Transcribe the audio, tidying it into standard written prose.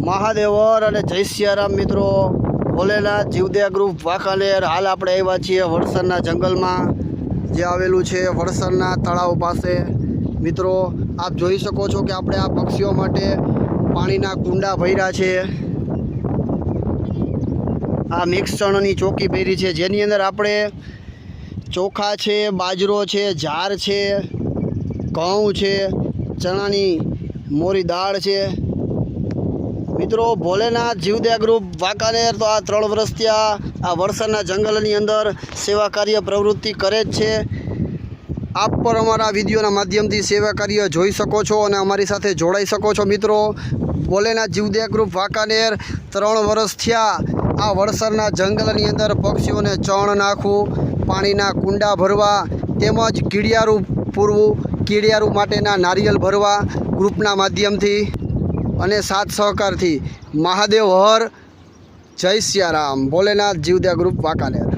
મહાદેવર અને જય સિયારામ મિત્રો, ભોલેનાથ જીવદયા ગ્રુપ વાંકાનેર. હાલ આપણે આવ્યા છીએ વડસરના જંગલમાં, જે આવેલું છે વડસરના તળાવ પાસે. મિત્રો આપ જોઈ શકો છો કે આપણે આ પક્ષીઓ માટે પાણીના કુંડા ભર્યા છે. આ મિક્સ ચણાની ચોકી ભરી છે, જેની અંદર આપણે ચોખા છે, બાજરો છે, જાર છે, ઘઉં છે, ચણાની મોરી દાળ છે. મિત્રો ભોલેનાથ જીવદયા ગ્રુપ વાંકાનેર તો આ 3 વર્ષથી આ વડસરના જંગલની અંદર સેવા કાર્ય પ્રવૃત્તિ કરે જ છે. આપ પર અમારા વિડીયોના માધ્યમથી સેવા કાર્ય જોઈ શકો છો અને અમારી સાથે જોડાઈ શકો છો. મિત્રો ભોલેનાથ જીવદયા ગ્રુપ વાંકાનેર 3 વર્ષ થયા આ વડસરના જંગલની અંદર પક્ષીઓને ચણ નાખવું, પાણીના કુંડા ભરવા, તેમજ કીડિયારું પૂરવું, કીડિયારું માટેના નારિયેલ ભરવા ગ્રુપના માધ્યમથી અને સાથ સહકારથી. મહાદેવ હર, જય સિયારામ. ભોલેનાથ જીવદયા ગ્રુપ વાંકાનેર.